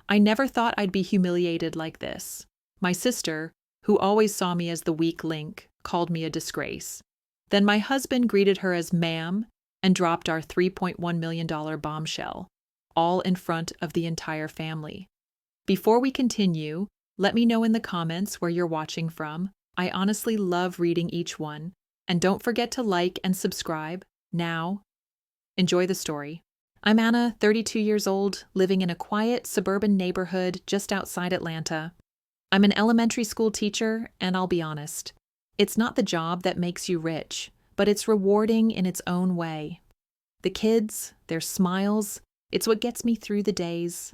I never thought I'd be humiliated like this. My sister, who always saw me as the weak link, called me a disgrace. Then my husband greeted her as ma'am and dropped our $3.1 million bombshell, all in front of the entire family. Before we continue, let me know in the comments where you're watching from. I honestly love reading each one. And don't forget to like and subscribe. Now, enjoy the story. I'm Anna, 32 years old, living in a quiet suburban neighborhood just outside Atlanta. I'm an elementary school teacher, and I'll be honest, it's not the job that makes you rich, but it's rewarding in its own way. The kids, their smiles, it's what gets me through the days.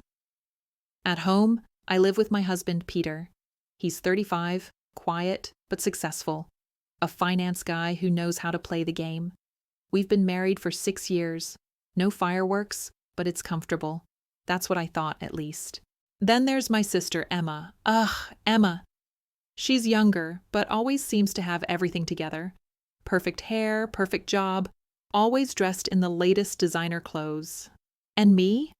At home, I live with my husband, Peter. He's 35, quiet, but successful. A finance guy who knows how to play the game. We've been married for 6 years. No fireworks, but it's comfortable. That's what I thought, at least. Then there's my sister, Emma. Emma. She's younger, but always seems to have everything together. Perfect hair, perfect job, always dressed in the latest designer clothes. And me?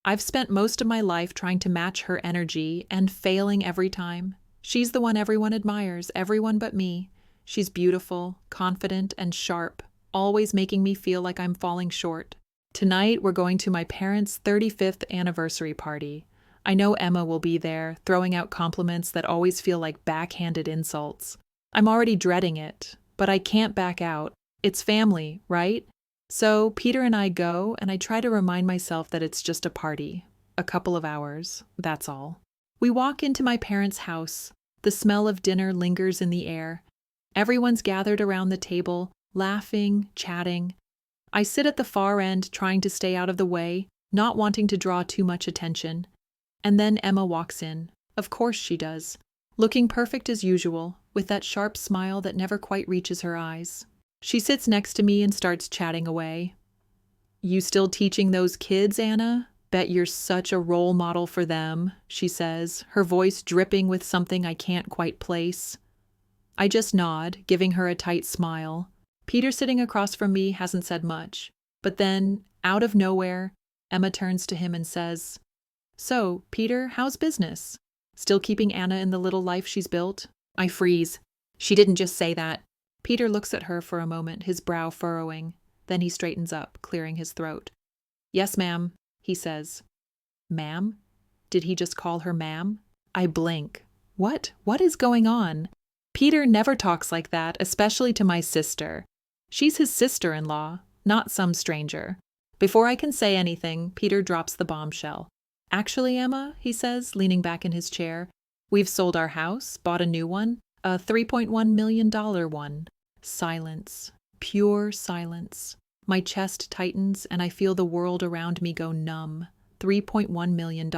I've spent most of my life trying to match her energy and failing every time. She's the one everyone admires, everyone but me. She's beautiful, confident, and sharp, always making me feel like I'm falling short. Tonight, we're going to my parents' 35th anniversary party. I know Emma will be there, throwing out compliments that always feel like backhanded insults. I'm already dreading it, but I can't back out. It's family, right? So Peter and I go, and I try to remind myself that it's just a party. A couple of hours, that's all. We walk into my parents' house. The smell of dinner lingers in the air. Everyone's gathered around the table, laughing, chatting. I sit at the far end, trying to stay out of the way, not wanting to draw too much attention. And then Emma walks in. Of course she does. Looking perfect as usual, with that sharp smile that never quite reaches her eyes. She sits next to me and starts chatting away. "You still teaching those kids, Anna? Bet you're such a role model for them," she says, her voice dripping with something I can't quite place. I just nod, giving her a tight smile. Peter sitting across from me hasn't said much. But then, out of nowhere, Emma turns to him and says, "So, Peter, how's business? Still keeping Anna in the little life she's built?" I freeze. She didn't just say that. Peter looks at her for a moment, his brow furrowing. Then he straightens up, clearing his throat. "Yes, ma'am," he says. Ma'am? Did he just call her ma'am? I blink. What is going on? Peter never talks like that, especially to my sister. She's his sister-in-law, not some stranger. Before I can say anything, Peter drops the bombshell. "Actually, Emma," he says, leaning back in his chair, "we've sold our house, bought a new one, a $3.1 million one." Silence. Pure silence. My chest tightens and I feel the world around me go numb. $3.1 million.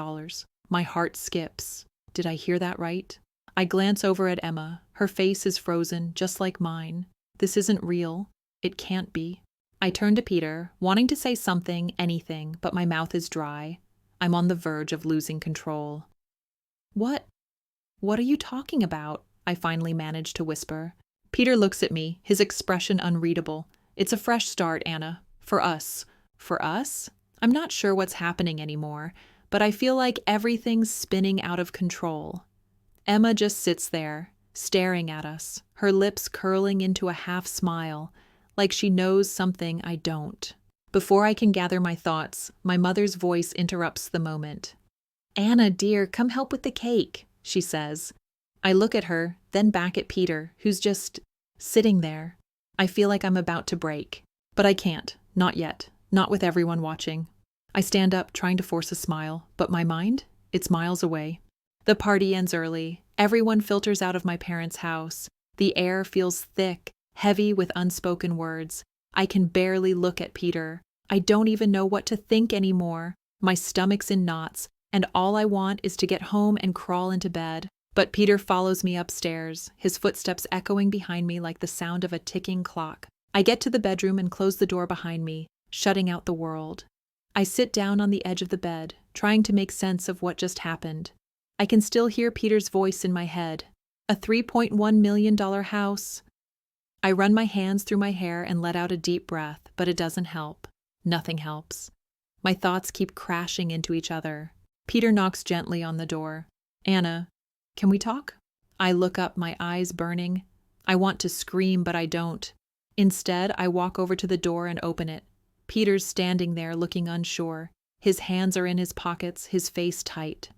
My heart skips. Did I hear that right? I glance over at Emma. Her face is frozen, just like mine. This isn't real. It can't be. I turn to Peter, wanting to say something, anything, but my mouth is dry. I'm on the verge of losing control. What are you talking about?" I finally manage to whisper. Peter looks at me, his expression unreadable. "It's a fresh start, Anna. For us." "For us?" I'm not sure what's happening anymore, but I feel like everything's spinning out of control. Emma just sits there, staring at us, her lips curling into a half smile, like she knows something I don't. Before I can gather my thoughts, my mother's voice interrupts the moment. "Anna, dear, come help with the cake," she says. I look at her, then back at Peter, who's just sitting there. I feel like I'm about to break. But I can't. Not yet. Not with everyone watching. I stand up, trying to force a smile, but my mind? It's miles away. The party ends early. Everyone filters out of my parents' house. The air feels thick, heavy with unspoken words. I can barely look at Peter. I don't even know what to think anymore. My stomach's in knots, and all I want is to get home and crawl into bed. But Peter follows me upstairs, his footsteps echoing behind me like the sound of a ticking clock. I get to the bedroom and close the door behind me, shutting out the world. I sit down on the edge of the bed, trying to make sense of what just happened. I can still hear Peter's voice in my head. A $3.1 million house. I run my hands through my hair and let out a deep breath, but it doesn't help. Nothing helps. My thoughts keep crashing into each other. Peter knocks gently on the door. Anna, can we talk? I look up, my eyes burning. I want to scream, but I don't. Instead, I walk over to the door and open it. Peter's standing there looking unsure. His hands are in his pockets, his face tight.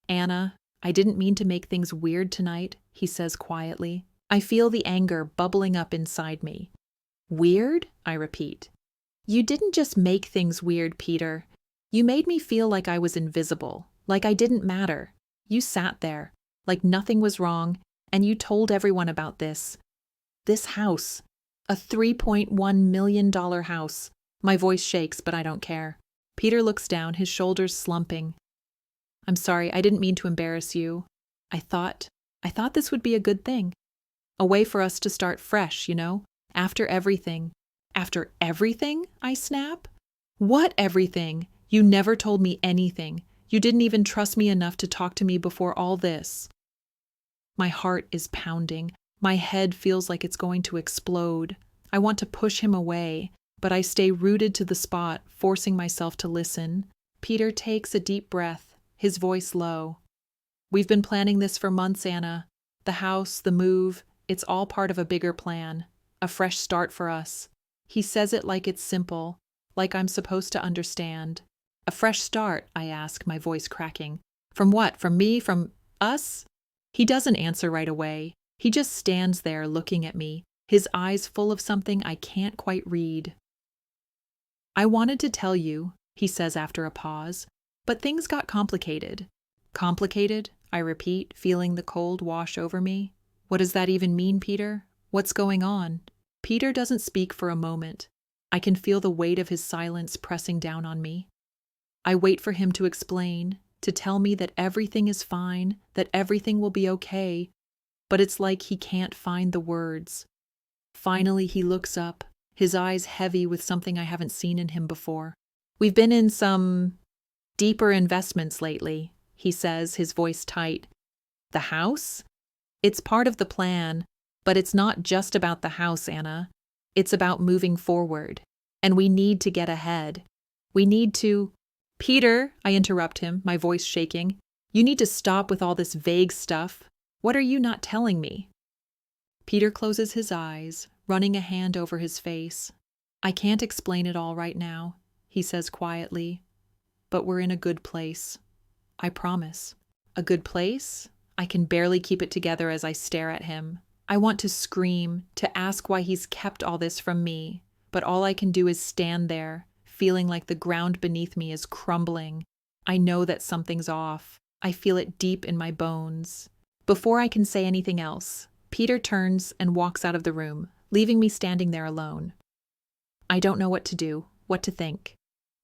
Anna, I didn't mean to make things weird tonight, he says quietly. I feel the anger bubbling up inside me. Weird? I repeat. You didn't just make things weird, Peter. You made me feel like I was invisible, like I didn't matter. You sat there, like nothing was wrong, and you told everyone about this. This house. A $3.1 million house. My voice shakes, but I don't care. Peter looks down, his shoulders slumping. I'm sorry, I didn't mean to embarrass you. I thought this would be a good thing. A way for us to start fresh, you know? After everything. After everything? I snap. What everything? You never told me anything. You didn't even trust me enough to talk to me before all this. My heart is pounding. My head feels like it's going to explode. I want to push him away, but I stay rooted to the spot, forcing myself to listen. Peter takes a deep breath, his voice low. We've been planning this for months, Anna. The house, the move, it's all part of a bigger plan. A fresh start for us. He says it like it's simple, like I'm supposed to understand. A fresh start, I ask, my voice cracking. From what? From me? From us? He doesn't answer right away. He just stands there looking at me, his eyes full of something I can't quite read. I wanted to tell you, he says after a pause, but things got complicated. Complicated? I repeat, feeling the cold wash over me. What does that even mean, Peter? What's going on? Peter doesn't speak for a moment. I can feel the weight of his silence pressing down on me. I wait for him to explain, to tell me that everything is fine, that everything will be okay, but it's like he can't find the words. Finally, he looks up, his eyes heavy with something I haven't seen in him before. We've been in some deeper investments lately, he says, his voice tight. The house? It's part of the plan, but it's not just about the house, Anna. It's about moving forward, and we need to get ahead. We need to... Peter, I interrupt him, my voice shaking. You need to stop with all this vague stuff. What are you not telling me? Peter closes his eyes, running a hand over his face. I can't explain it all right now, he says quietly, but we're in a good place. I promise. A good place? I can barely keep it together as I stare at him. I want to scream, to ask why he's kept all this from me, but all I can do is stand there, feeling like the ground beneath me is crumbling. I know that something's off. I feel it deep in my bones. Before I can say anything else, Peter turns and walks out of the room, leaving me standing there alone. I don't know what to do, what to think.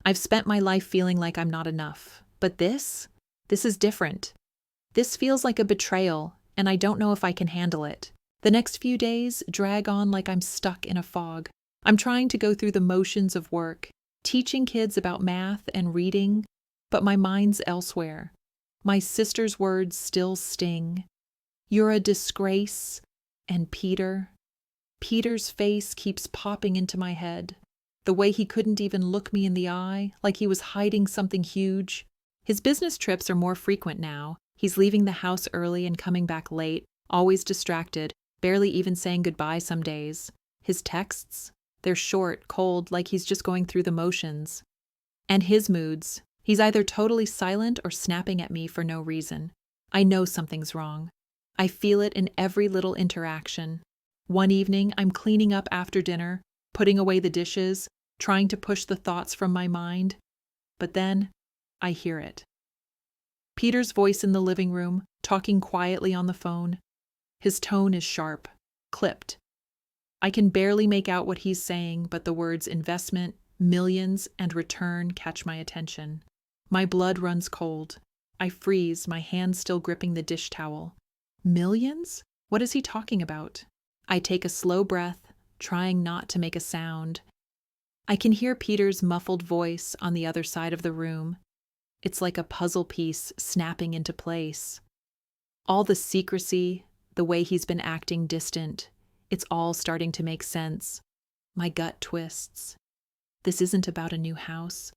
I've spent my life feeling like I'm not enough, but this is different. This feels like a betrayal, and I don't know if I can handle it. The next few days drag on like I'm stuck in a fog. I'm trying to go through the motions of work, teaching kids about math and reading, but my mind's elsewhere. My sister's words still sting. You're a disgrace. And Peter. Peter's face keeps popping into my head. The way he couldn't even look me in the eye, like he was hiding something huge. His business trips are more frequent now. He's leaving the house early and coming back late, always distracted, barely even saying goodbye some days. His texts? They're short, cold, like he's just going through the motions. And his moods. He's either totally silent or snapping at me for no reason. I know something's wrong. I feel it in every little interaction. One evening, I'm cleaning up after dinner, putting away the dishes, trying to push the thoughts from my mind. But then, I hear it. Peter's voice in the living room, talking quietly on the phone. His tone is sharp, clipped. I can barely make out what he's saying, but the words investment, millions, and return catch my attention. My blood runs cold. I freeze, my hand still gripping the dish towel. Millions? What is he talking about? I take a slow breath, trying not to make a sound. I can hear Peter's muffled voice on the other side of the room. It's like a puzzle piece snapping into place. All the secrecy, the way he's been acting distant, it's all starting to make sense. My gut twists. This isn't about a new house.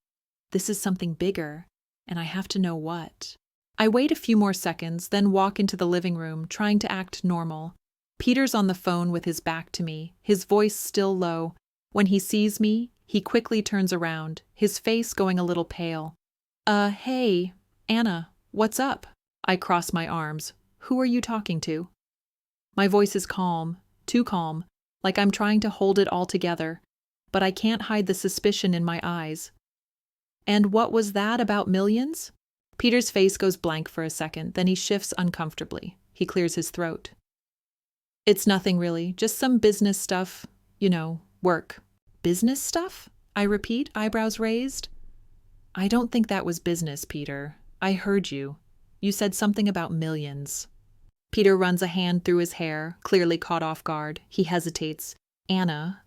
This is something bigger. and I have to know what. I wait a few more seconds, then walk into the living room, trying to act normal. Peter's on the phone with his back to me, his voice still low. When he sees me, he quickly turns around, his face going a little pale. Hey, Anna, what's up? I cross my arms. Who are you talking to? My voice is calm, too calm, like I'm trying to hold it all together, but I can't hide the suspicion in my eyes. And what was that about millions? Peter's face goes blank for a second, then he shifts uncomfortably. He clears his throat. It's nothing really, just some business stuff, work. Business stuff? I repeat, eyebrows raised. I don't think that was business, Peter. I heard you. You said something about millions. Peter runs a hand through his hair, clearly caught off guard. He hesitates. Anna,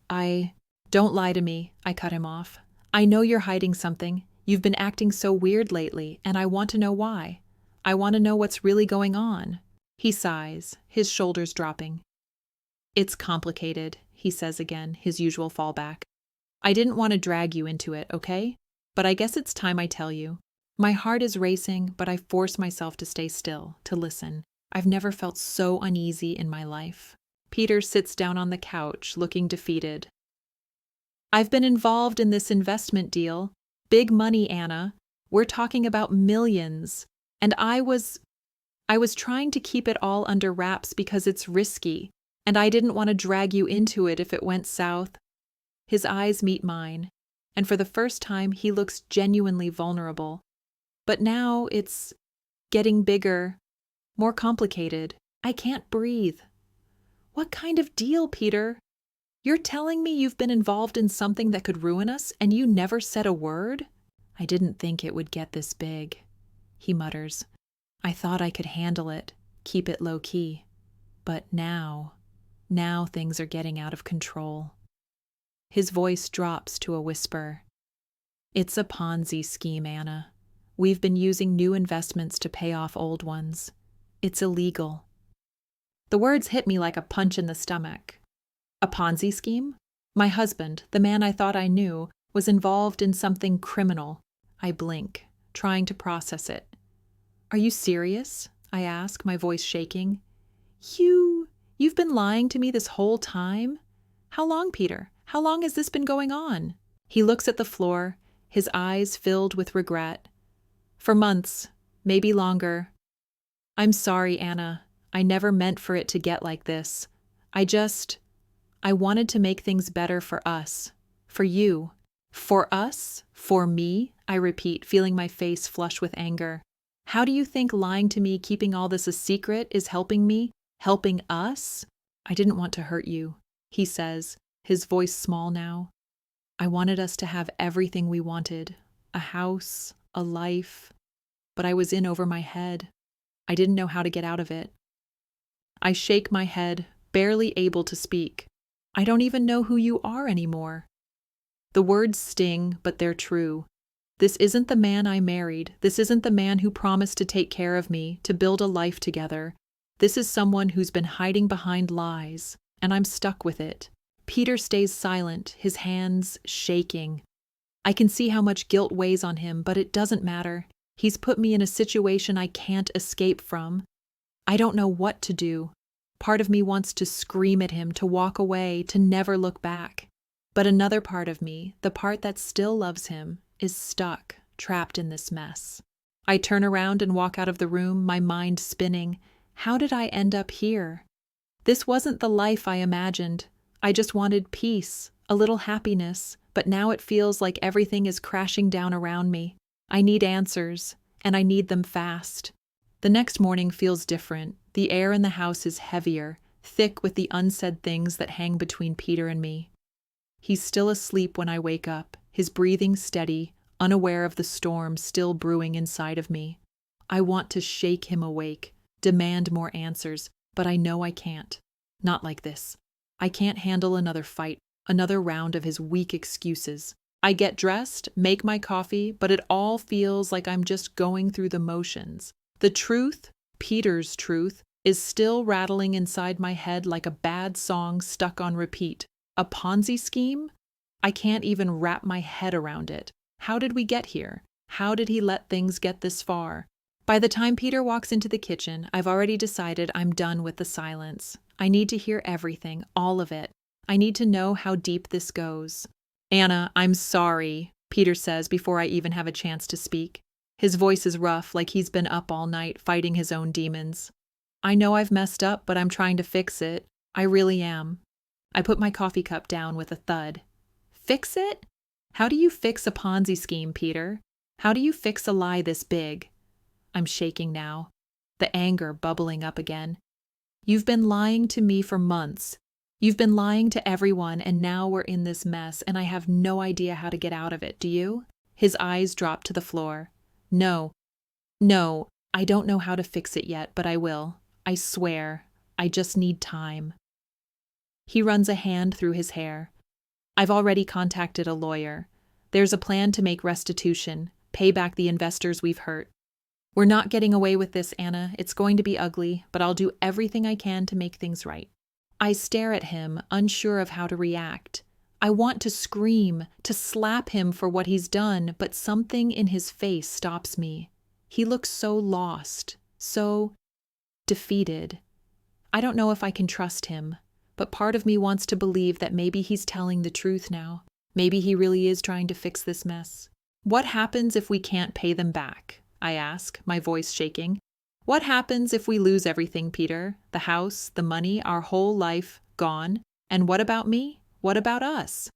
Don't lie to me, I cut him off. I know you're hiding something. You've been acting so weird lately, and I want to know why. I want to know what's really going on. He sighs, his shoulders dropping. It's complicated, he says again, his usual fallback. I didn't want to drag you into it, okay? But I guess it's time I tell you. My heart is racing, but I force myself to stay still, to listen. I've never felt so uneasy in my life. Peter sits down on the couch, looking defeated. I've been involved in this investment deal. Big money, Anna. We're talking about millions. And I was trying to keep it all under wraps because it's risky, and I didn't want to drag you into it if it went south. His eyes meet mine, and for the first time he looks genuinely vulnerable. But now it's getting bigger, more complicated. I can't breathe. What kind of deal, Peter? You're telling me you've been involved in something that could ruin us, and you never said a word? I didn't think it would get this big, he mutters. I thought I could handle it, keep it low-key. But now things are getting out of control. His voice drops to a whisper. It's a Ponzi scheme, Anna. We've been using new investments to pay off old ones. It's illegal. The words hit me like a punch in the stomach. A Ponzi scheme? My husband, the man I thought I knew, was involved in something criminal. I blink, trying to process it. Are you serious? I ask, my voice shaking. You've been lying to me this whole time? How long, Peter? How long has this been going on? He looks at the floor, his eyes filled with regret. For months, maybe longer. I'm sorry, Anna. I never meant for it to get like this. I wanted to make things better for us. For you. For us? For me? I repeat, feeling my face flush with anger. How do you think lying to me, keeping all this a secret, is helping me? Helping us? I didn't want to hurt you, he says, his voice small now. I wanted us to have everything we wanted. A house, a life. But I was in over my head. I didn't know how to get out of it. I shake my head, barely able to speak. I don't even know who you are anymore. The words sting, but they're true. This isn't the man I married. This isn't the man who promised to take care of me, to build a life together. This is someone who's been hiding behind lies, and I'm stuck with it. Peter stays silent, his hands shaking. I can see how much guilt weighs on him, but it doesn't matter. He's put me in a situation I can't escape from. I don't know what to do. Part of me wants to scream at him, to walk away, to never look back. But another part of me, the part that still loves him, is stuck, trapped in this mess. I turn around and walk out of the room, my mind spinning. How did I end up here? This wasn't the life I imagined. I just wanted peace, a little happiness, but now it feels like everything is crashing down around me. I need answers, and I need them fast. The next morning feels different. The air in the house is heavier, thick with the unsaid things that hang between Peter and me. He's still asleep when I wake up, his breathing steady, unaware of the storm still brewing inside of me. I want to shake him awake, demand more answers, but I know I can't. Not like this. I can't handle another fight, another round of his weak excuses. I get dressed, make my coffee, but it all feels like I'm just going through the motions. The truth, Peter's truth, is still rattling inside my head like a bad song stuck on repeat. A Ponzi scheme? I can't even wrap my head around it. How did we get here? How did he let things get this far? By the time Peter walks into the kitchen, I've already decided I'm done with the silence. I need to hear everything, all of it. I need to know how deep this goes. Anna, I'm sorry, Peter says before I even have a chance to speak. His voice is rough, like he's been up all night fighting his own demons. I know I've messed up, but I'm trying to fix it. I really am. I put my coffee cup down with a thud. Fix it? How do you fix a Ponzi scheme, Peter? How do you fix a lie this big? I'm shaking now, the anger bubbling up again. You've been lying to me for months. You've been lying to everyone, and now we're in this mess, and I have no idea how to get out of it, do you? His eyes drop to the floor. No, I don't know how to fix it yet, but I will. I swear. I just need time. He runs a hand through his hair. I've already contacted a lawyer. There's a plan to make restitution, pay back the investors we've hurt. We're not getting away with this, Anna. It's going to be ugly, but I'll do everything I can to make things right. I stare at him, unsure of how to react. I want to scream, to slap him for what he's done, but something in his face stops me. He looks so lost, so defeated. I don't know if I can trust him, but part of me wants to believe that maybe he's telling the truth now. Maybe he really is trying to fix this mess. What happens if we can't pay them back? I ask, my voice shaking. What happens if we lose everything, Peter? The house, the money, our whole life gone? And what about me? What about us?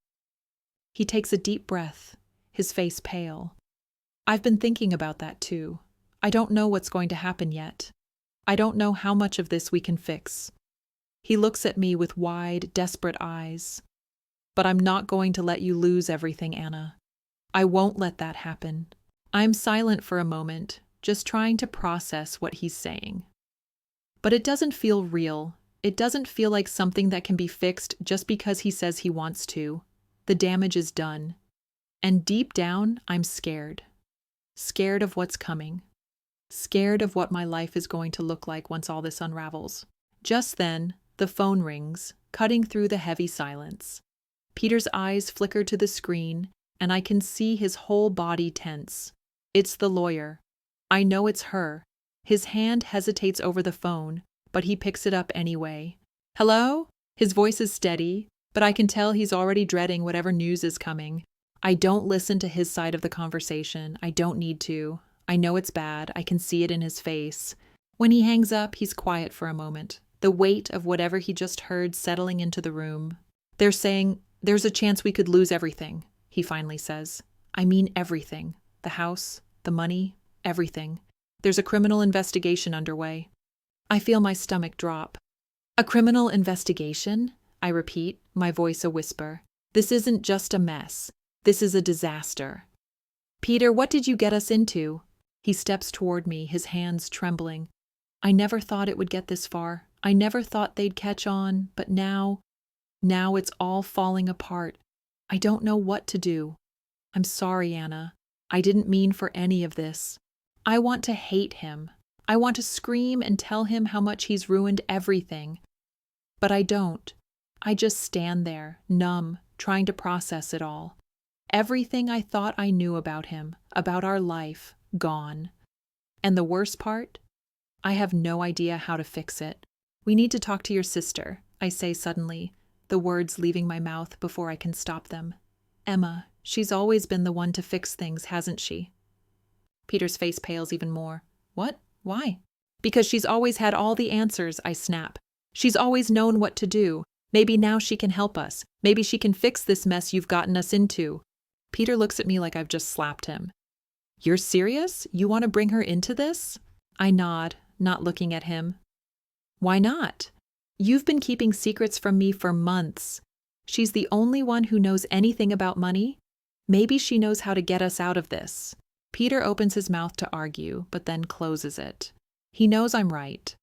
He takes a deep breath, his face pale. I've been thinking about that too. I don't know what's going to happen yet. I don't know how much of this we can fix. He looks at me with wide, desperate eyes. But I'm not going to let you lose everything, Anna. I won't let that happen. I'm silent for a moment, just trying to process what he's saying. But it doesn't feel real. It doesn't feel like something that can be fixed just because he says he wants to. The damage is done. And deep down, I'm scared. Scared of what's coming. Scared of what my life is going to look like once all this unravels. Just then, the phone rings, cutting through the heavy silence. Peter's eyes flicker to the screen, and I can see his whole body tense. It's the lawyer. I know it's her. His hand hesitates over the phone, but he picks it up anyway. Hello? His voice is steady, but I can tell he's already dreading whatever news is coming. I don't listen to his side of the conversation. I don't need to. I know it's bad. I can see it in his face. When he hangs up, he's quiet for a moment, the weight of whatever he just heard settling into the room. They're saying, there's a chance we could lose everything, he finally says. I mean everything. The house, the money, everything. There's a criminal investigation underway. I feel my stomach drop. A criminal investigation? I repeat, my voice a whisper. This isn't just a mess. This is a disaster. Peter, what did you get us into? He steps toward me, his hands trembling. I never thought it would get this far. I never thought they'd catch on, but now it's all falling apart. I don't know what to do. I'm sorry, Anna. I didn't mean for any of this. I want to hate him. I want to scream and tell him how much he's ruined everything. But I don't. I just stand there, numb, trying to process it all. Everything I thought I knew about him, about our life, gone. And the worst part? I have no idea how to fix it. We need to talk to your sister, I say suddenly, the words leaving my mouth before I can stop them. Emma, she's always been the one to fix things, hasn't she? Peter's face pales even more. What? Why? Because she's always had all the answers, I snap. She's always known what to do. Maybe now she can help us. Maybe she can fix this mess you've gotten us into. Peter looks at me like I've just slapped him. You're serious? You want to bring her into this? I nod, not looking at him. Why not? You've been keeping secrets from me for months. She's the only one who knows anything about money. Maybe she knows how to get us out of this. Peter opens his mouth to argue, but then closes it. He knows I'm right.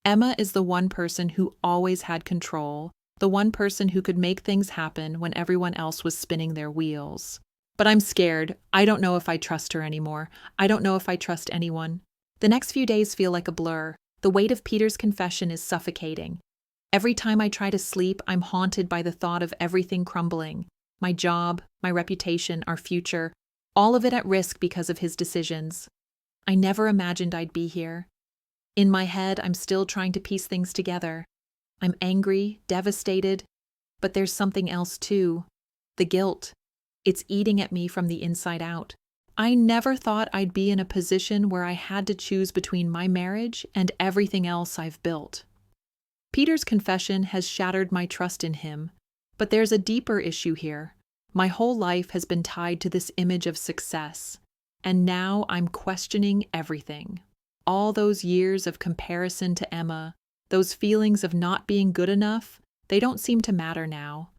Emma is the one person who always had control, the one person who could make things happen when everyone else was spinning their wheels. But I'm scared. I don't know if I trust her anymore. I don't know if I trust anyone. The next few days feel like a blur. The weight of Peter's confession is suffocating. Every time I try to sleep, I'm haunted by the thought of everything crumbling. My job, my reputation, our future. All of it at risk because of his decisions. I never imagined I'd be here. In my head, I'm still trying to piece things together. I'm angry, devastated, but there's something else too. The guilt. It's eating at me from the inside out. I never thought I'd be in a position where I had to choose between my marriage and everything else I've built. Peter's confession has shattered my trust in him, but there's a deeper issue here. My whole life has been tied to this image of success, and now I'm questioning everything. All those years of comparison to Emma, those feelings of not being good enough, they don't seem to matter now.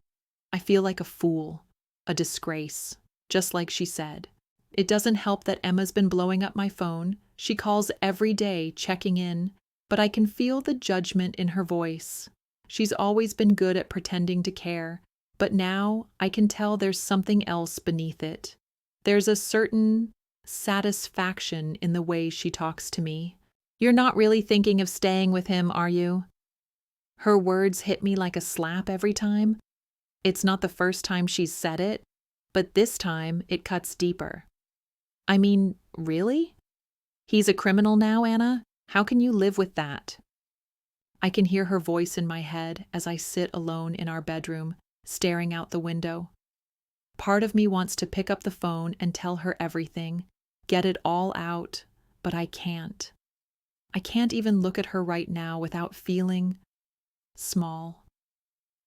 I feel like a fool, a disgrace, just like she said. It doesn't help that Emma's been blowing up my phone. She calls every day, checking in, but I can feel the judgment in her voice. She's always been good at pretending to care, but now I can tell there's something else beneath it. There's a certain satisfaction in the way she talks to me. "You're not really thinking of staying with him, are you?" Her words hit me like a slap every time. It's not the first time she's said it, but this time it cuts deeper. I mean, really? He's a criminal now, Anna? How can you live with that? I can hear her voice in my head as I sit alone in our bedroom, staring out the window. Part of me wants to pick up the phone and tell her everything, get it all out, but I can't. I can't even look at her right now without feeling small.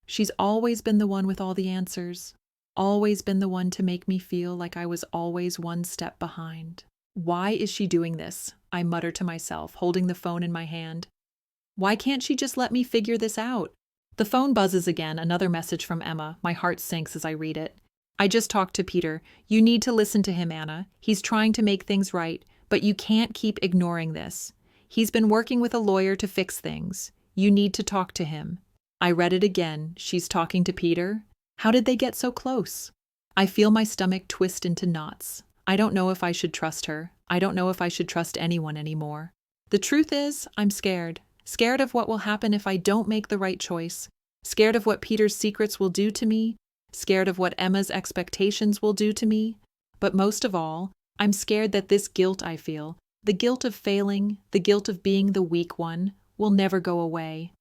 She's always been the one with all the answers, always been the one to make me feel like I was always one step behind. Why is she doing this? I mutter to myself, holding the phone in my hand. Why can't she just let me figure this out? The phone buzzes again, another message from Emma. My heart sinks as I read it. "I just talked to Peter. You need to listen to him, Anna. He's trying to make things right, but you can't keep ignoring this. He's been working with a lawyer to fix things. You need to talk to him." I read it again. She's talking to Peter? How did they get so close? I feel my stomach twist into knots. I don't know if I should trust her. I don't know if I should trust anyone anymore. The truth is, I'm scared. Scared of what will happen if I don't make the right choice. Scared of what Peter's secrets will do to me. Scared of what Emma's expectations will do to me. But most of all, I'm scared that this guilt I feel, the guilt of failing, the guilt of being the weak one, will never go away.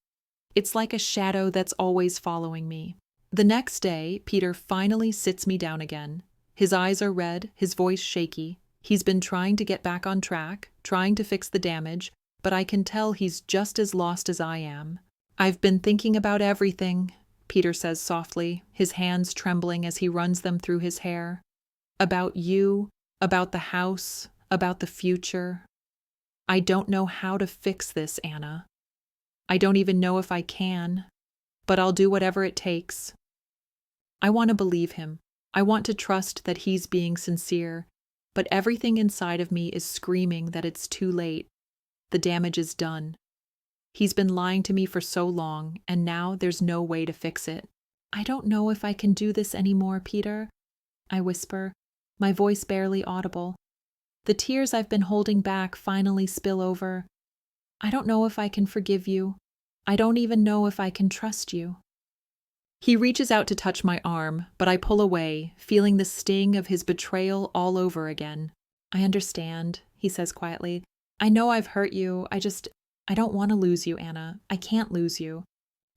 It's like a shadow that's always following me. The next day, Peter finally sits me down again. His eyes are red, his voice shaky. He's been trying to get back on track, trying to fix the damage, but I can tell he's just as lost as I am. "I've been thinking about everything," Peter says softly, his hands trembling as he runs them through his hair. "About you, about the house, about the future. I don't know how to fix this, Anna. I don't even know if I can, but I'll do whatever it takes." I want to believe him. I want to trust that he's being sincere, but everything inside of me is screaming that it's too late. The damage is done. He's been lying to me for so long, and now there's no way to fix it. "I don't know if I can do this anymore, Peter," I whisper, my voice barely audible. The tears I've been holding back finally spill over. "I don't know if I can forgive you. I don't even know if I can trust you." He reaches out to touch my arm, but I pull away, feeling the sting of his betrayal all over again. "I understand," he says quietly. "I know I've hurt you. I don't want to lose you, Anna. I can't lose you."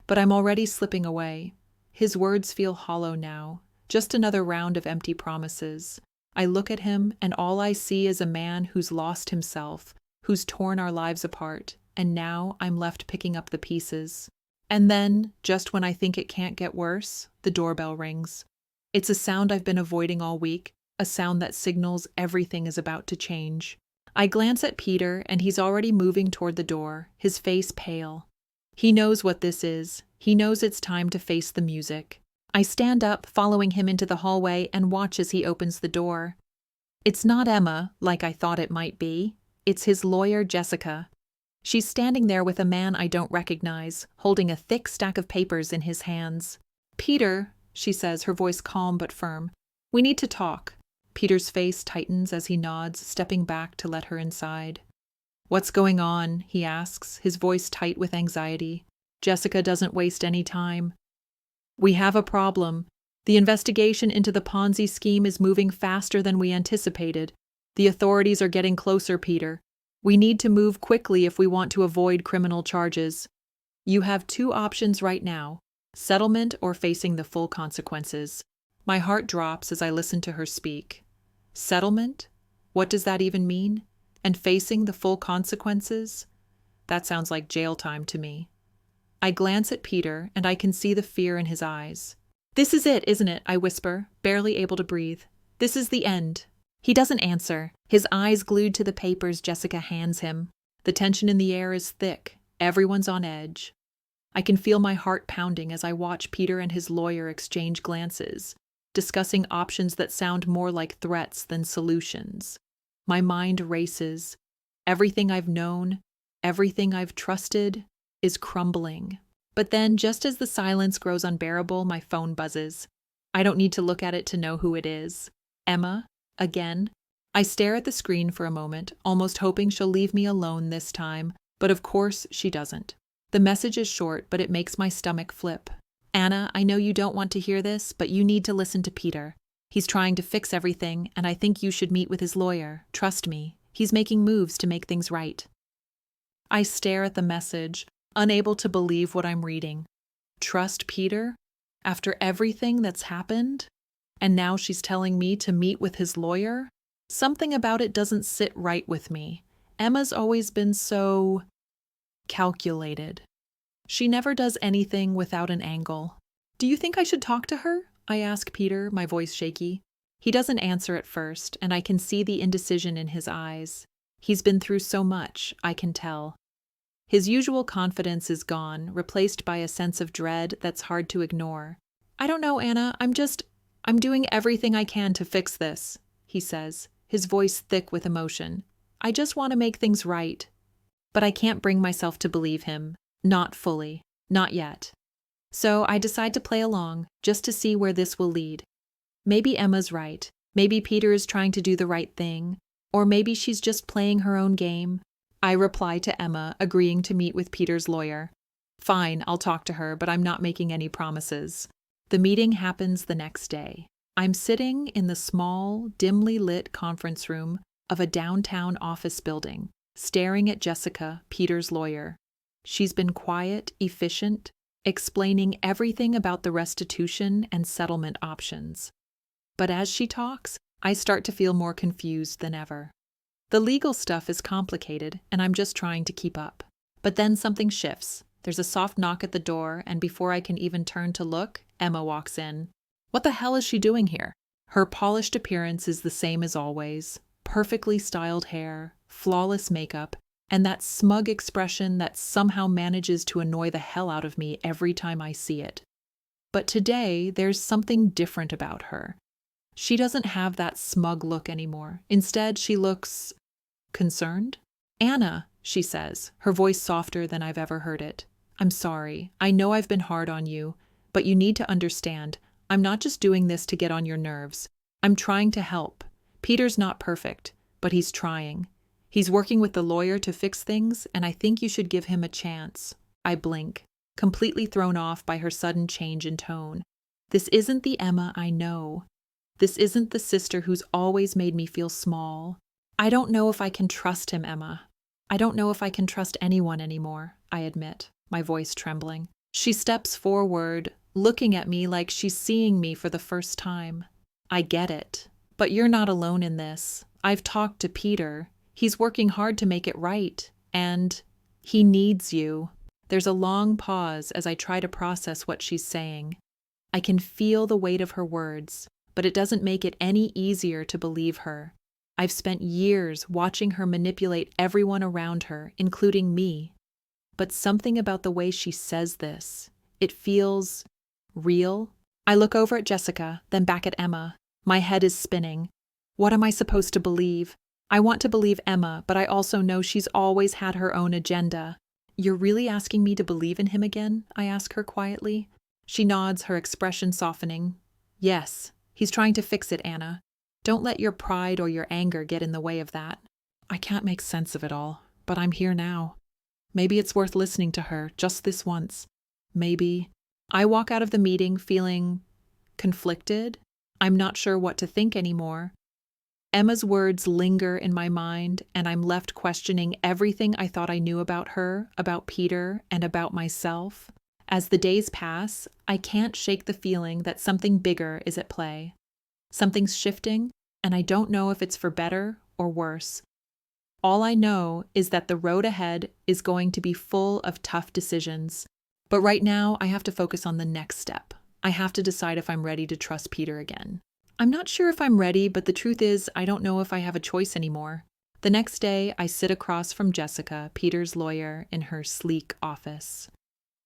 But I'm already slipping away. His words feel hollow now, just another round of empty promises. I look at him, and all I see is a man who's lost himself, who's torn our lives apart, and now I'm left picking up the pieces. And then, just when I think it can't get worse, the doorbell rings. It's a sound I've been avoiding all week, a sound that signals everything is about to change. I glance at Peter, and he's already moving toward the door, his face pale. He knows what this is. He knows it's time to face the music. I stand up, following him into the hallway, and watch as he opens the door. It's not Emma, like I thought it might be. It's his lawyer, Jessica. She's standing there with a man I don't recognize, holding a thick stack of papers in his hands. "Peter," she says, her voice calm but firm, "we need to talk." Peter's face tightens as he nods, stepping back to let her inside. "What's going on?" he asks, his voice tight with anxiety. Jessica doesn't waste any time. "We have a problem. The investigation into the Ponzi scheme is moving faster than we anticipated. The authorities are getting closer, Peter. We need to move quickly if we want to avoid criminal charges. You have two options right now: settlement or facing the full consequences. My heart drops as I listen to her speak. Settlement? What does that even mean? And facing the full consequences? That sounds like jail time to me. I glance at Peter, and I can see the fear in his eyes. "This is it, isn't it?" I whisper, barely able to breathe. "This is the end." He doesn't answer, his eyes glued to the papers Jessica hands him. The tension in the air is thick. Everyone's on edge. I can feel my heart pounding as I watch Peter and his lawyer exchange glances, discussing options that sound more like threats than solutions. My mind races. Everything I've known, everything I've trusted, is crumbling. But then, just as the silence grows unbearable, my phone buzzes. I don't need to look at it to know who it is. Emma, again. I stare at the screen for a moment, almost hoping she'll leave me alone this time, but of course she doesn't. The message is short, but it makes my stomach flip. "Anna, I know you don't want to hear this, but you need to listen to Peter. He's trying to fix everything, and I think you should meet with his lawyer. Trust me, he's making moves to make things right." I stare at the message, unable to believe what I'm reading. Trust Peter? After everything that's happened? And now she's telling me to meet with his lawyer? Something about it doesn't sit right with me. Emma's always been so calculated. She never does anything without an angle. "Do you think I should talk to her?" I ask Peter, my voice shaky. He doesn't answer at first, and I can see the indecision in his eyes. He's been through so much, I can tell. His usual confidence is gone, replaced by a sense of dread that's hard to ignore. "I don't know, Anna. I'm doing everything I can to fix this," he says, his voice thick with emotion. "I just want to make things right." But I can't bring myself to believe him. Not fully. Not yet. So I decide to play along, just to see where this will lead. Maybe Emma's right. Maybe Peter is trying to do the right thing. Or maybe she's just playing her own game. I reply to Emma, agreeing to meet with Peter's lawyer. Fine, I'll talk to her, but I'm not making any promises. The meeting happens the next day. I'm sitting in the small, dimly lit conference room of a downtown office building, staring at Jessica, Peter's lawyer. She's been quiet, efficient, explaining everything about the restitution and settlement options. But as she talks, I start to feel more confused than ever. The legal stuff is complicated, and I'm just trying to keep up. But then something shifts. There's a soft knock at the door, and before I can even turn to look, Emma walks in. What the hell is she doing here? Her polished appearance is the same as always. Perfectly styled hair, flawless makeup, and that smug expression that somehow manages to annoy the hell out of me every time I see it. But today, there's something different about her. She doesn't have that smug look anymore. Instead, she looks concerned. "Anna," she says, her voice softer than I've ever heard it. "I'm sorry. I know I've been hard on you, but you need to understand, I'm not just doing this to get on your nerves. I'm trying to help. Peter's not perfect, but he's trying. He's working with the lawyer to fix things, and I think you should give him a chance." I blink, completely thrown off by her sudden change in tone. This isn't the Emma I know. This isn't the sister who's always made me feel small. "I don't know if I can trust him, Emma. I don't know if I can trust anyone anymore," I admit, my voice trembling. She steps forward, looking at me like she's seeing me for the first time. "I get it. But you're not alone in this. I've talked to Peter. He's working hard to make it right. And he needs you." There's a long pause as I try to process what she's saying. I can feel the weight of her words, but it doesn't make it any easier to believe her. I've spent years watching her manipulate everyone around her, including me. But something about the way she says this, it feels real. I look over at Jessica, then back at Emma. My head is spinning. What am I supposed to believe? I want to believe Emma, but I also know she's always had her own agenda. "You're really asking me to believe in him again?" I ask her quietly. She nods, her expression softening. "Yes, he's trying to fix it, Anna. Don't let your pride or your anger get in the way of that." I can't make sense of it all, but I'm here now. Maybe it's worth listening to her, just this once. Maybe. I walk out of the meeting feeling conflicted. I'm not sure what to think anymore. Emma's words linger in my mind, and I'm left questioning everything I thought I knew about her, about Peter, and about myself. As the days pass, I can't shake the feeling that something bigger is at play. Something's shifting, and I don't know if it's for better or worse. All I know is that the road ahead is going to be full of tough decisions. But right now, I have to focus on the next step. I have to decide if I'm ready to trust Peter again. I'm not sure if I'm ready, but the truth is, I don't know if I have a choice anymore. The next day, I sit across from Jessica, Peter's lawyer, in her sleek office.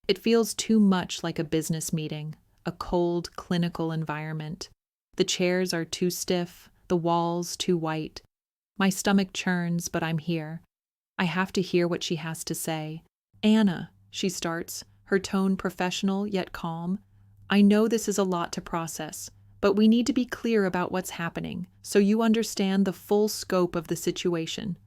It feels too much like a business meeting, a cold, clinical environment. The chairs are too stiff, the walls too white. My stomach churns, but I'm here. I have to hear what she has to say. "Anna," she starts, her tone professional yet calm. "I know this is a lot to process, but we need to be clear about what's happening, so you understand the full scope of the situation."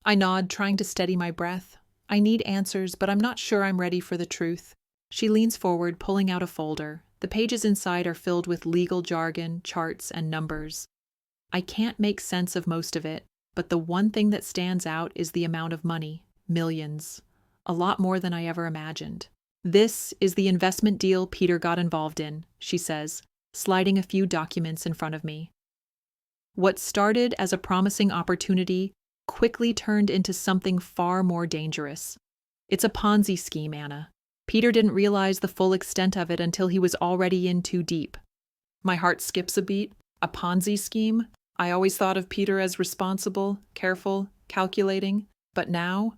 I nod, trying to steady my breath. I need answers, but I'm not sure I'm ready for the truth. She leans forward, pulling out a folder. The pages inside are filled with legal jargon, charts, and numbers. I can't make sense of most of it, but the one thing that stands out is the amount of money, millions. A lot more than I ever imagined. "This is the investment deal Peter got involved in," she says, sliding a few documents in front of me. What started as a promising opportunity quickly turned into something far more dangerous. It's a Ponzi scheme, Anna. Peter didn't realize the full extent of it until he was already in too deep. My heart skips a beat. A Ponzi scheme? I always thought of Peter as responsible, careful, calculating. But now,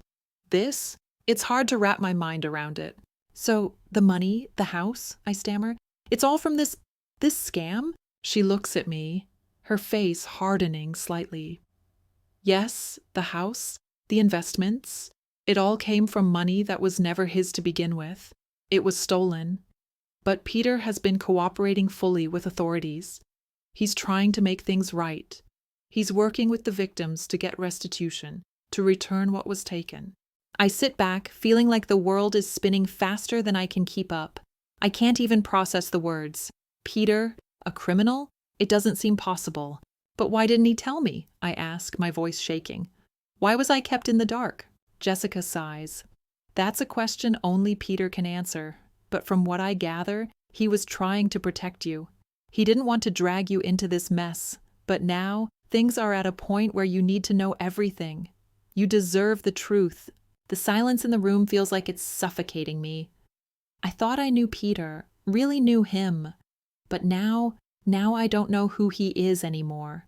this? It's hard to wrap my mind around it. "So, the money, the house," I stammer. "It's all from this scam?" She looks at me, her face hardening slightly. "Yes, the house, the investments. It all came from money that was never his to begin with. It was stolen. But Peter has been cooperating fully with authorities. He's trying to make things right. He's working with the victims to get restitution, to return what was taken." I sit back, feeling like the world is spinning faster than I can keep up. I can't even process the words. Peter, a criminal? It doesn't seem possible. But why didn't he tell me? I ask, my voice shaking. Why was I kept in the dark? Jessica sighs. That's a question only Peter can answer. But from what I gather, he was trying to protect you. He didn't want to drag you into this mess. But now, things are at a point where you need to know everything. You deserve the truth. The silence in the room feels like it's suffocating me. I thought I knew Peter, really knew him. But now I don't know who he is anymore.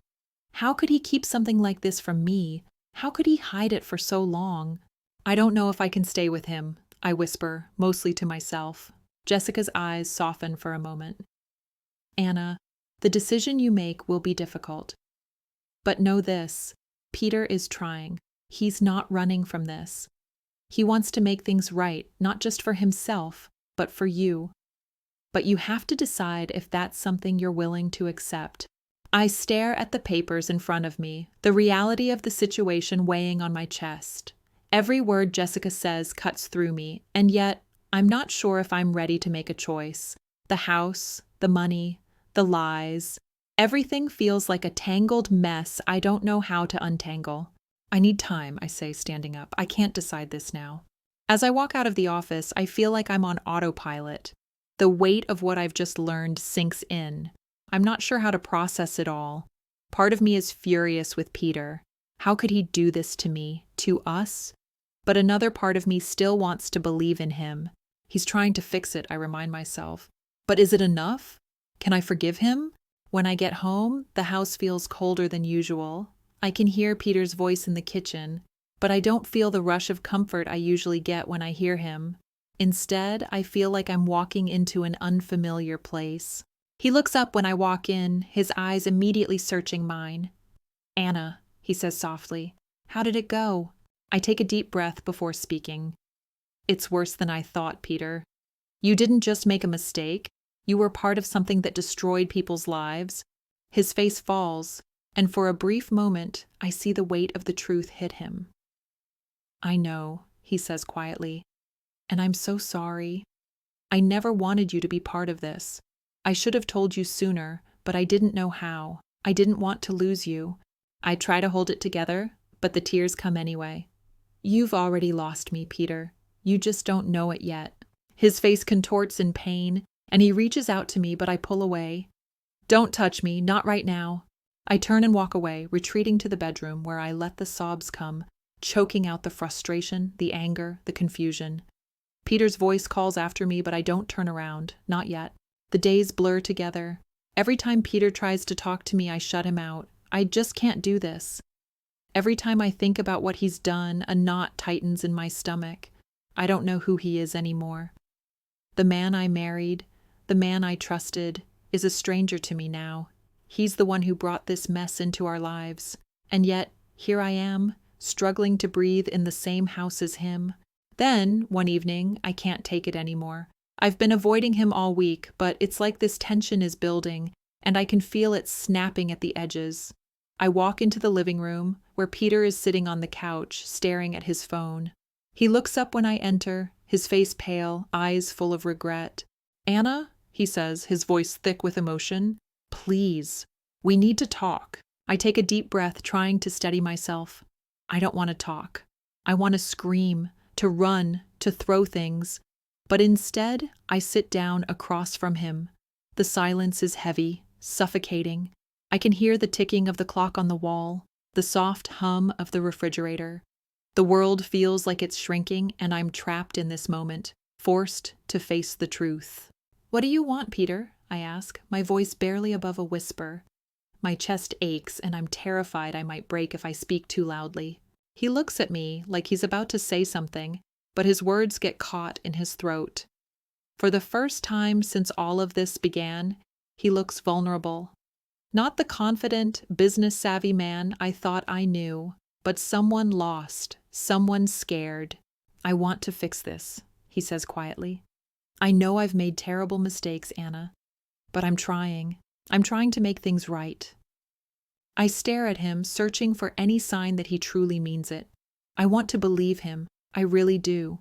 How could he keep something like this from me? How could he hide it for so long? "I don't know if I can stay with him," I whisper, mostly to myself. Jessica's eyes soften for a moment. "Anna, the decision you make will be difficult. But know this, Peter is trying. He's not running from this. He wants to make things right, not just for himself, but for you. But you have to decide if that's something you're willing to accept." I stare at the papers in front of me, the reality of the situation weighing on my chest. Every word Jessica says cuts through me, and yet I'm not sure if I'm ready to make a choice. The house, the money, the lies, everything feels like a tangled mess I don't know how to untangle. "I need time," I say, standing up. "I can't decide this now." As I walk out of the office, I feel like I'm on autopilot. The weight of what I've just learned sinks in. I'm not sure how to process it all. Part of me is furious with Peter. How could he do this to me, to us? But another part of me still wants to believe in him. He's trying to fix it, I remind myself. But is it enough? Can I forgive him? When I get home, the house feels colder than usual. I can hear Peter's voice in the kitchen, but I don't feel the rush of comfort I usually get when I hear him. Instead, I feel like I'm walking into an unfamiliar place. He looks up when I walk in, his eyes immediately searching mine. "Anna," he says softly, "how did it go?" I take a deep breath before speaking. "It's worse than I thought, Peter. You didn't just make a mistake. You were part of something that destroyed people's lives." His face falls, and for a brief moment, I see the weight of the truth hit him. "I know," he says quietly, "and I'm so sorry. I never wanted you to be part of this. I should have told you sooner, but I didn't know how. I didn't want to lose you. I try to hold it together, but the tears come anyway. You've already lost me, Peter. You just don't know it yet. His face contorts in pain, and he reaches out to me, but I pull away. Don't touch me, not right now. I turn and walk away, retreating to the bedroom where I let the sobs come, choking out the frustration, the anger, the confusion. Peter's voice calls after me, but I don't turn around, not yet. The days blur together. Every time Peter tries to talk to me, I shut him out. I just can't do this. Every time I think about what he's done, a knot tightens in my stomach. I don't know who he is anymore. The man I married, the man I trusted, is a stranger to me now. He's the one who brought this mess into our lives. And yet, here I am, struggling to breathe in the same house as him. Then, one evening, I can't take it anymore. I've been avoiding him all week, but it's like this tension is building, and I can feel it snapping at the edges. I walk into the living room, where Peter is sitting on the couch, staring at his phone. He looks up when I enter, his face pale, eyes full of regret. "Anna," he says, his voice thick with emotion, "please, we need to talk." I take a deep breath, trying to steady myself. I don't want to talk. I want to scream, to run, to throw things. But instead, I sit down across from him. The silence is heavy, suffocating. I can hear the ticking of the clock on the wall, the soft hum of the refrigerator. The world feels like it's shrinking, and I'm trapped in this moment, forced to face the truth. "What do you want, Peter?" I ask, my voice barely above a whisper. My chest aches, and I'm terrified I might break if I speak too loudly. He looks at me like he's about to say something, but his words get caught in his throat. For the first time since all of this began, he looks vulnerable. Not the confident, business-savvy man I thought I knew, but someone lost, someone scared. "I want to fix this," he says quietly. "I know I've made terrible mistakes, Anna, but I'm trying. I'm trying to make things right." I stare at him, searching for any sign that he truly means it. I want to believe him. I really do.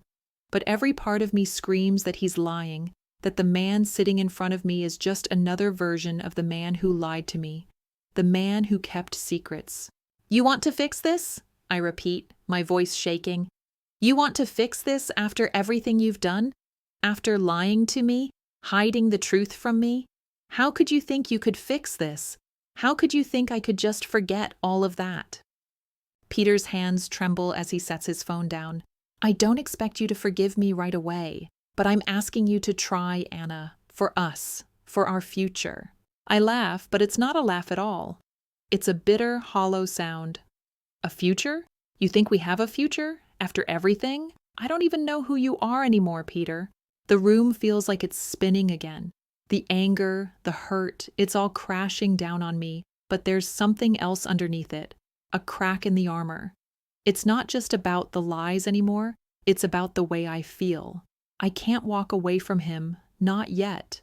But every part of me screams that he's lying, that the man sitting in front of me is just another version of the man who lied to me, the man who kept secrets. "You want to fix this?" I repeat, my voice shaking. "You want to fix this after everything you've done? After lying to me, hiding the truth from me? How could you think you could fix this? How could you think I could just forget all of that?" Peter's hands tremble as he sets his phone down. "I don't expect you to forgive me right away, but I'm asking you to try, Anna, for us, for our future." I laugh, but it's not a laugh at all. It's a bitter, hollow sound. "A future? You think we have a future? After everything? I don't even know who you are anymore, Peter." The room feels like it's spinning again. The anger, the hurt, it's all crashing down on me, but there's something else underneath it, a crack in the armor. It's not just about the lies anymore, it's about the way I feel. I can't walk away from him, not yet.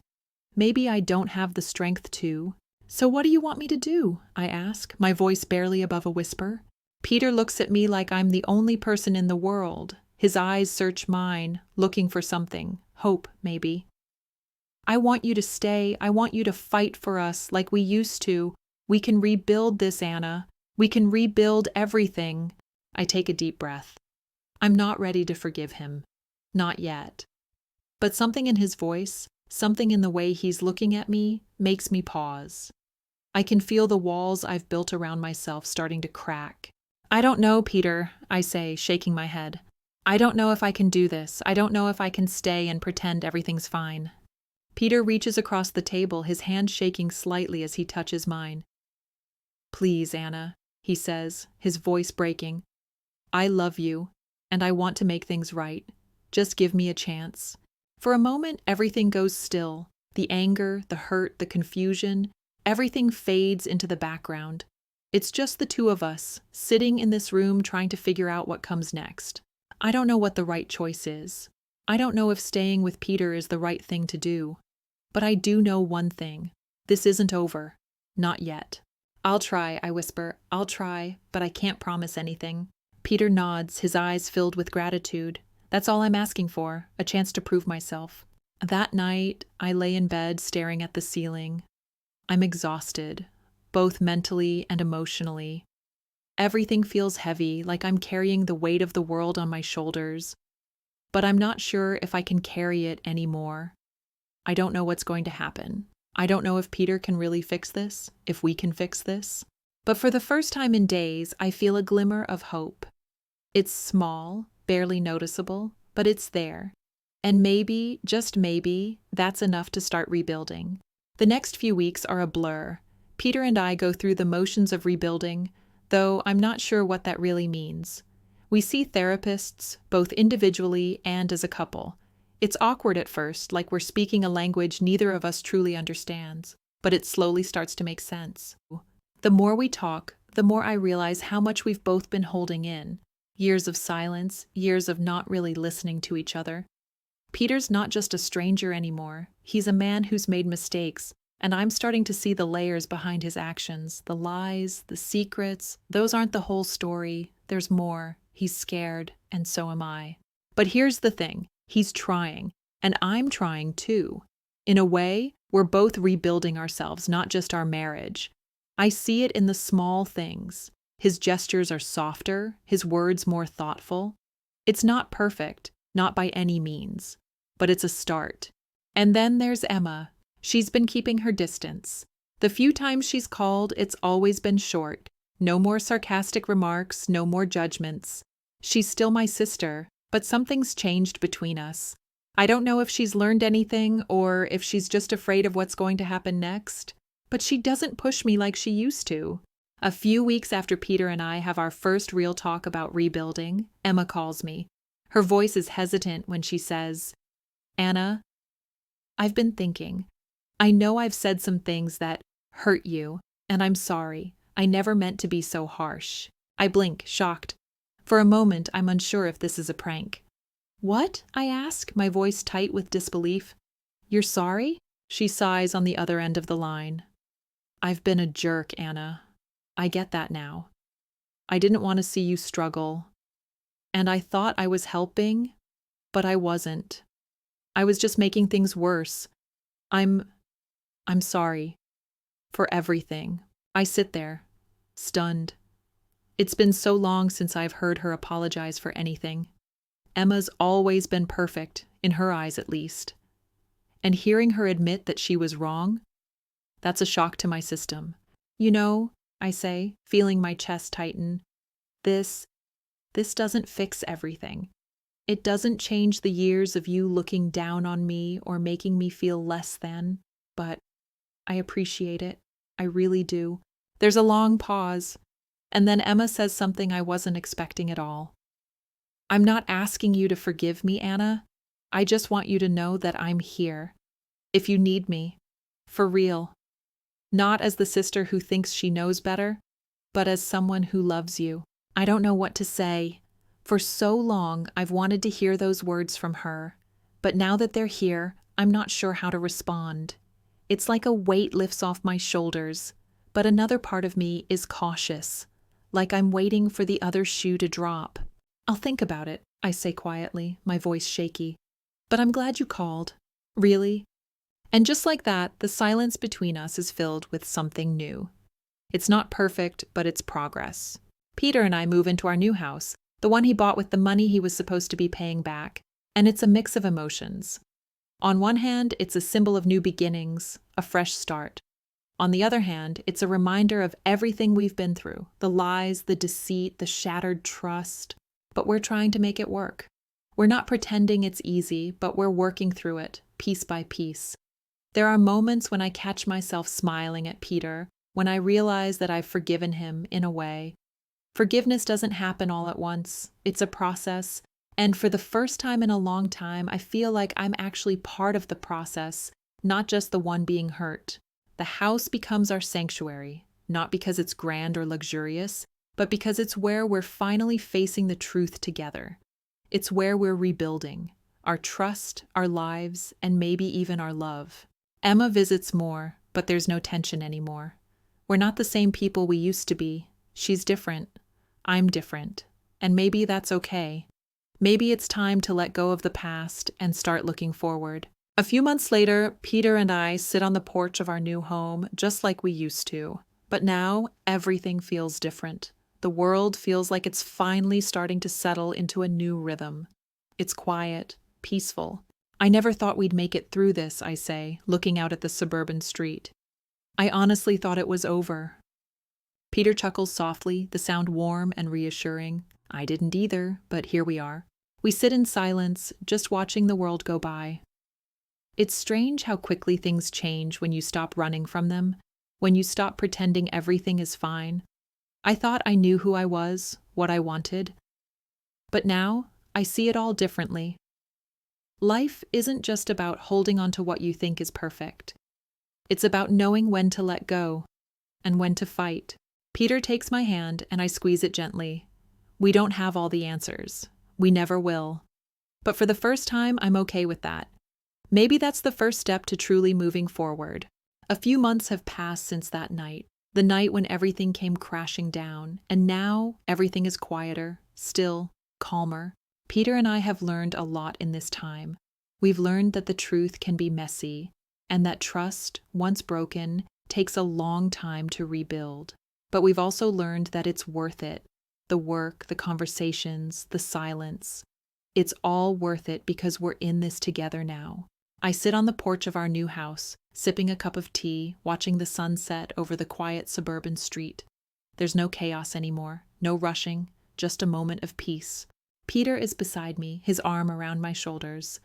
Maybe I don't have the strength to. "So what do you want me to do?" I ask, my voice barely above a whisper. Peter looks at me like I'm the only person in the world. His eyes search mine, looking for something, hope maybe. "I want you to stay. I want you to fight for us like we used to. We can rebuild this, Anna. We can rebuild everything." I take a deep breath. I'm not ready to forgive him. Not yet. But something in his voice, something in the way he's looking at me, makes me pause. I can feel the walls I've built around myself starting to crack. "I don't know, Peter," I say, shaking my head. "I don't know if I can do this. I don't know if I can stay and pretend everything's fine." Peter reaches across the table, his hand shaking slightly as he touches mine. "Please, Anna," he says, his voice breaking. "I love you, and I want to make things right. Just give me a chance." For a moment, everything goes still. The anger, the hurt, the confusion, everything fades into the background. It's just the two of us, sitting in this room trying to figure out what comes next. I don't know what the right choice is. I don't know if staying with Peter is the right thing to do. But I do know one thing. This isn't over. Not yet. "I'll try," I whisper. "I'll try, but I can't promise anything." Peter nods, his eyes filled with gratitude. That's all I'm asking for, a chance to prove myself. That night, I lay in bed staring at the ceiling. I'm exhausted, both mentally and emotionally. Everything feels heavy, like I'm carrying the weight of the world on my shoulders. But I'm not sure if I can carry it anymore. I don't know what's going to happen. I don't know if Peter can really fix this, if we can fix this. But for the first time in days, I feel a glimmer of hope. It's small, barely noticeable, but it's there. And maybe, just maybe, that's enough to start rebuilding. The next few weeks are a blur. Peter and I go through the motions of rebuilding, though I'm not sure what that really means. We see therapists, both individually and as a couple. It's awkward at first, like we're speaking a language neither of us truly understands, but it slowly starts to make sense. The more we talk, the more I realize how much we've both been holding in. Years of silence, years of not really listening to each other. Peter's not just a stranger anymore. He's a man who's made mistakes, and I'm starting to see the layers behind his actions, the lies, the secrets. Those aren't the whole story. There's more. He's scared, and so am I. But here's the thing. He's trying, and I'm trying too. In a way, we're both rebuilding ourselves, not just our marriage. I see it in the small things. His gestures are softer, his words more thoughtful. It's not perfect, not by any means, but it's a start. And then there's Emma. She's been keeping her distance. The few times she's called, it's always been short. No more sarcastic remarks, no more judgments. She's still my sister, but something's changed between us. I don't know if she's learned anything or if she's just afraid of what's going to happen next, but she doesn't push me like she used to. A few weeks after Peter and I have our first real talk about rebuilding, Emma calls me. Her voice is hesitant when she says, "Anna, I've been thinking. I know I've said some things that hurt you, and I'm sorry. I never meant to be so harsh." I blink, shocked. For a moment, I'm unsure if this is a prank. "What?" I ask, my voice tight with disbelief. "You're sorry?" She sighs on the other end of the line. "I've been a jerk, Anna. I get that now. I didn't want to see you struggle. And I thought I was helping, but I wasn't. I was just making things worse. I'm sorry. For everything." I sit there, stunned. It's been so long since I've heard her apologize for anything. Emma's always been perfect, in her eyes at least. And hearing her admit that she was wrong, that's a shock to my system. "You know," I say, feeling my chest tighten, this doesn't fix everything. It doesn't change the years of you looking down on me or making me feel less than, but I appreciate it. I really do." There's a long pause, and then Emma says something I wasn't expecting at all. "I'm not asking you to forgive me, Anna. I just want you to know that I'm here. If you need me. For real. Not as the sister who thinks she knows better, but as someone who loves you." I don't know what to say. For so long, I've wanted to hear those words from her. But now that they're here, I'm not sure how to respond. It's like a weight lifts off my shoulders, but another part of me is cautious, like I'm waiting for the other shoe to drop. "I'll think about it," I say quietly, my voice shaky. "But I'm glad you called." "Really?" And just like that, the silence between us is filled with something new. It's not perfect, but it's progress. Peter and I move into our new house, the one he bought with the money he was supposed to be paying back, and it's a mix of emotions. On one hand, it's a symbol of new beginnings, a fresh start. On the other hand, it's a reminder of everything we've been through, the lies, the deceit, the shattered trust. But we're trying to make it work. We're not pretending it's easy, but we're working through it, piece by piece. There are moments when I catch myself smiling at Peter, when I realize that I've forgiven him in a way. Forgiveness doesn't happen all at once. It's a process. And for the first time in a long time, I feel like I'm actually part of the process, not just the one being hurt. The house becomes our sanctuary, not because it's grand or luxurious, but because it's where we're finally facing the truth together. It's where we're rebuilding our trust, our lives, and maybe even our love. Emma visits more, but there's no tension anymore. We're not the same people we used to be. She's different. I'm different. And maybe that's okay. Maybe it's time to let go of the past and start looking forward. A few months later, Peter and I sit on the porch of our new home just like we used to. But now, everything feels different. The world feels like it's finally starting to settle into a new rhythm. It's quiet, peaceful. I never thought we'd make it through this, I say, looking out at the suburban street. I honestly thought it was over. Peter chuckles softly, the sound warm and reassuring. I didn't either, but here we are. We sit in silence, just watching the world go by. It's strange how quickly things change when you stop running from them, when you stop pretending everything is fine. I thought I knew who I was, what I wanted. But now, I see it all differently. Life isn't just about holding on to what you think is perfect. It's about knowing when to let go and when to fight. Peter takes my hand and I squeeze it gently. We don't have all the answers. We never will. But for the first time, I'm okay with that. Maybe that's the first step to truly moving forward. A few months have passed since that night, the night when everything came crashing down, and now everything is quieter, still, calmer. Peter and I have learned a lot in this time. We've learned that the truth can be messy, and that trust, once broken, takes a long time to rebuild. But we've also learned that it's worth it. The work, the conversations, the silence. It's all worth it because we're in this together now. I sit on the porch of our new house, sipping a cup of tea, watching the sun set over the quiet suburban street. There's no chaos anymore, no rushing, just a moment of peace. Peter is beside me, his arm around my shoulders.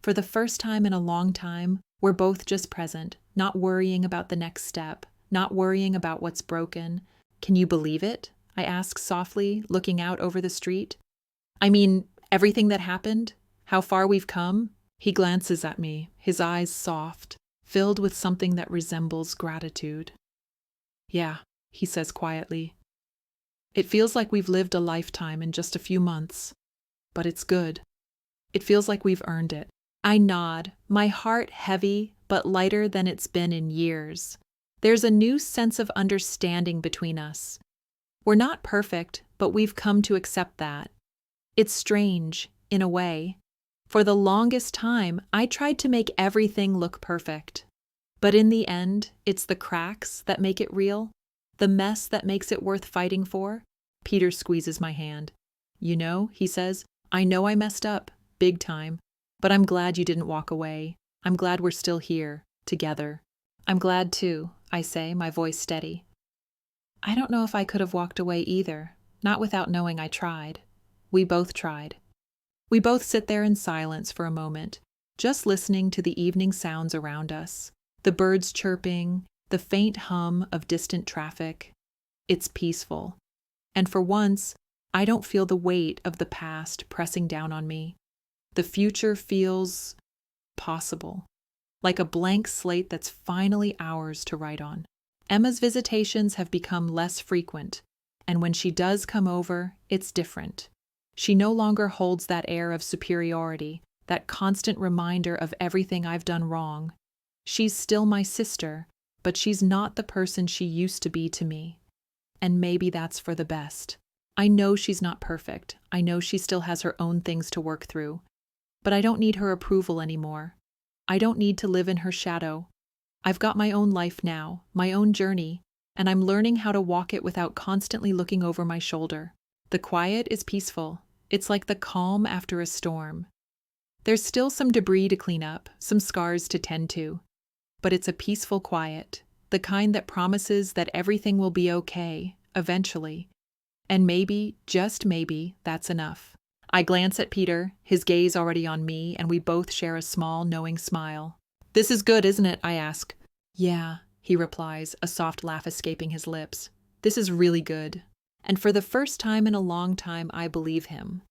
For the first time in a long time, we're both just present, not worrying about the next step, not worrying about what's broken. Can you believe it? I ask softly, looking out over the street. I mean, everything that happened? How far we've come? He glances at me, his eyes soft, filled with something that resembles gratitude. Yeah, he says quietly. It feels like we've lived a lifetime in just a few months. But it's good. It feels like we've earned it. I nod, my heart heavy, but lighter than it's been in years. There's a new sense of understanding between us. We're not perfect, but we've come to accept that. It's strange, in a way. For the longest time, I tried to make everything look perfect. But in the end, it's the cracks that make it real, the mess that makes it worth fighting for. Peter squeezes my hand. You know, he says, I know I messed up, big time, but I'm glad you didn't walk away. I'm glad we're still here, together. I'm glad too, I say, my voice steady. I don't know if I could have walked away either, not without knowing I tried. We both tried. We both sit there in silence for a moment, just listening to the evening sounds around us, the birds chirping, the faint hum of distant traffic. It's peaceful. And for once, I don't feel the weight of the past pressing down on me. The future feels possible, like a blank slate that's finally ours to write on. Emma's visitations have become less frequent, and when she does come over, it's different. She no longer holds that air of superiority, that constant reminder of everything I've done wrong. She's still my sister, but she's not the person she used to be to me. And maybe that's for the best. I know she's not perfect. I know she still has her own things to work through. But I don't need her approval anymore. I don't need to live in her shadow. I've got my own life now, my own journey, and I'm learning how to walk it without constantly looking over my shoulder. The quiet is peaceful. It's like the calm after a storm. There's still some debris to clean up, some scars to tend to. But it's a peaceful quiet, the kind that promises that everything will be okay, eventually. And maybe, just maybe, that's enough. I glance at Peter, his gaze already on me, and we both share a small, knowing smile. This is good, isn't it? I ask. Yeah, he replies, a soft laugh escaping his lips. This is really good. And for the first time in a long time, I believe him.